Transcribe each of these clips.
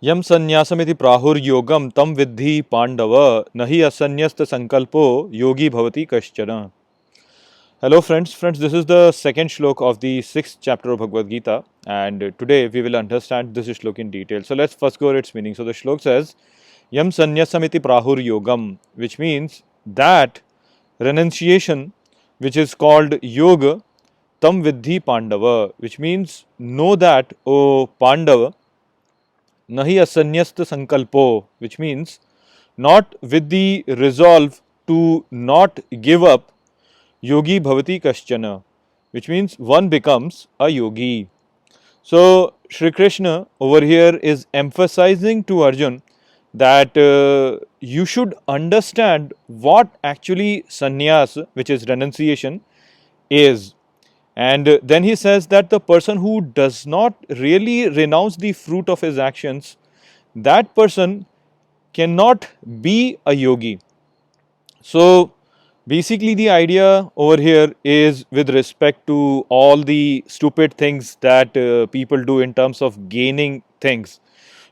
यम संन्यासमिति प्राहुर्योगम तम विद्धि पांडव न हि असन्यस्त संकल्पो योगी भवति कश्चन. Hello friends, this is the second shlok of the sixth chapter of Bhagavad Gita, and today we will understand this shlok in detail. So let's first go over its meaning. So the shlok says, Yam sanyasamiti prahur yogam, which means that renunciation, which is called yoga, tam vidhi pandava, which means know that, O Pandava, nahi asanyasta sankalpo, which means not with the resolve to not give up, yogi bhavati kaschana, which means one becomes a yogi. So Shri Krishna over here is emphasizing to Arjun that you should understand what actually sannyas, which is renunciation, is. And then he says that the person who does not really renounce the fruit of his actions, that person cannot be a yogi. So basically the idea over here is with respect to all the stupid things that people do in terms of gaining things.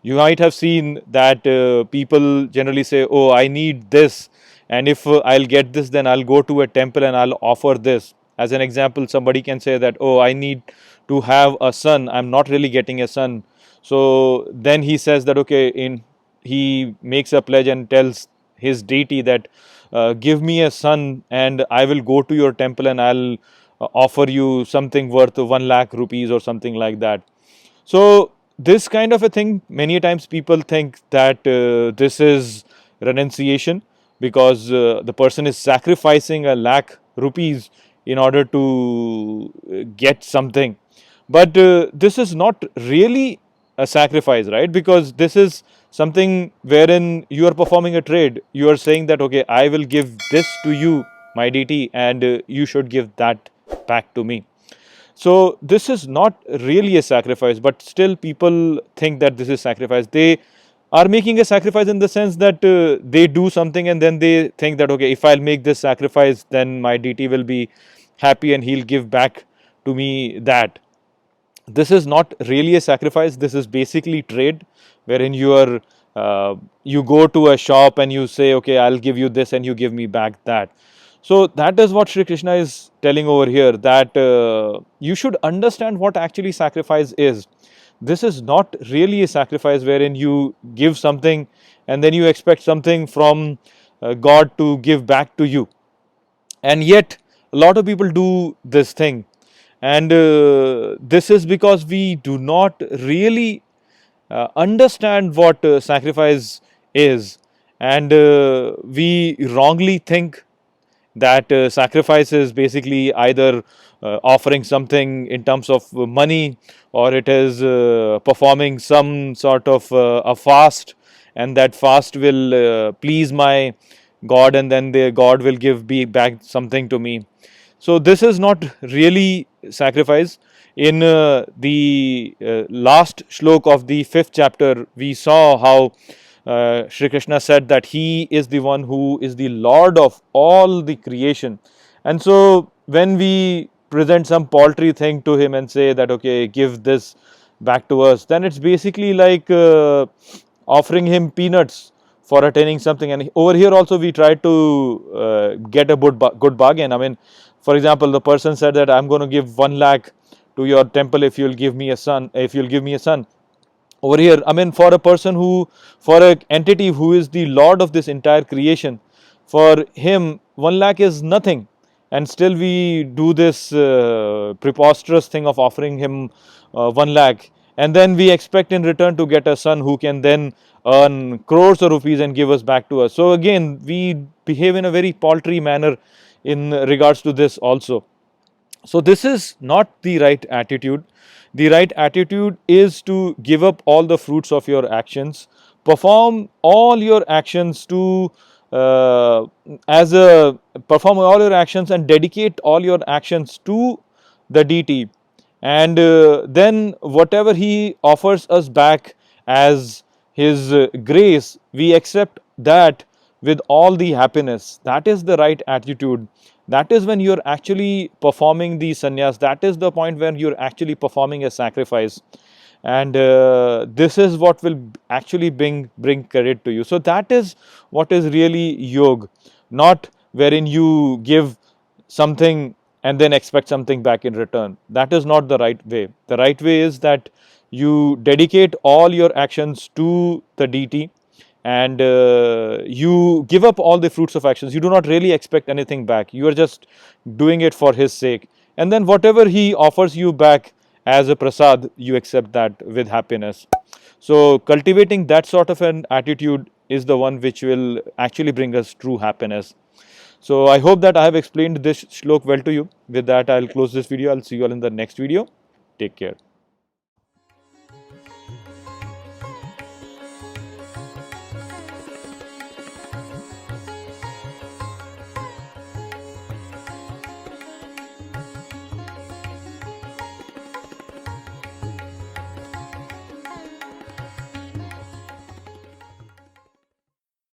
You might have seen that people generally say, oh, I need this, and if I'll get this, then I'll go to a temple and I'll offer this. As an example, somebody can say that, oh, I need to have a son, I'm not really getting a son. So then he says that, okay, he makes a pledge and tells his deity that give me a son and I will go to your temple and I'll offer you something worth 1 lakh rupees or something like that. So this kind of a thing, many times people think that this is renunciation, because the person is sacrificing 1 lakh rupees in order to get something. But this is not really a sacrifice, right? Because this is something wherein you are performing a trade. You are saying that, okay, I will give this to you, my deity, and you should give that back to me. So this is not really a sacrifice, but still people think that this is sacrifice. They are making a sacrifice in the sense that they do something and then they think that, okay, if I'll make this sacrifice, then my deity will be happy and he'll give back to me that. This is not really a sacrifice. This is basically trade, wherein you go to a shop and you say, okay, I'll give you this and you give me back that. So that is what Shri Krishna is telling over here, that you should understand what actually sacrifice is. This is not really a sacrifice wherein you give something and then you expect something from God to give back to you. And yet a lot of people do this thing, and this is because we do not really understand what sacrifice is, and we wrongly think that sacrifice is basically either offering something in terms of money, or it is performing some sort of a fast, and that fast will please my God, and then the God will give back something to me. So this is not really sacrifice. In the last shlok of the 5th chapter, we saw how Shri Krishna said that he is the one who is the Lord of all the creation. And so when we present some paltry thing to him and say that, okay, give this back to us, then it's basically like offering him peanuts for attaining something. And over here also we try to get a good bargain. I mean, for example, the person said that I'm going to give 1 lakh to your temple if you'll give me a son. Over here, I mean, for a person for an entity who is the Lord of this entire creation, for him 1 lakh is nothing, and still we do this preposterous thing of offering him 1 lakh, and then we expect in return to get a son who can then earn crores of rupees and give us back to us. So again, we behave in a very paltry manner in regards to this also. So this is not the right attitude. The right attitude is to give up all the fruits of your actions, perform all your actions to perform all your actions and dedicate all your actions to the deity, and then whatever he offers us back as his grace, we accept that with all the happiness. That is the right attitude. That is when you're actually performing the sannyas. That is the point when you're actually performing a sacrifice. and this is what will actually bring credit to you. So that is what is really yoga, not wherein you give something and then expect something back in return. That is not the right way. The right way is that you dedicate all your actions to the deity, and you give up all the fruits of actions. You do not really expect anything back. You are just doing it for his sake, and then whatever he offers you back as a prasad, you accept that with happiness. So cultivating that sort of an attitude is the one which will actually bring us true happiness. So I hope that I have explained this shlok well to you. With that, I'll close this video. I'll see you all in the next video. Take care.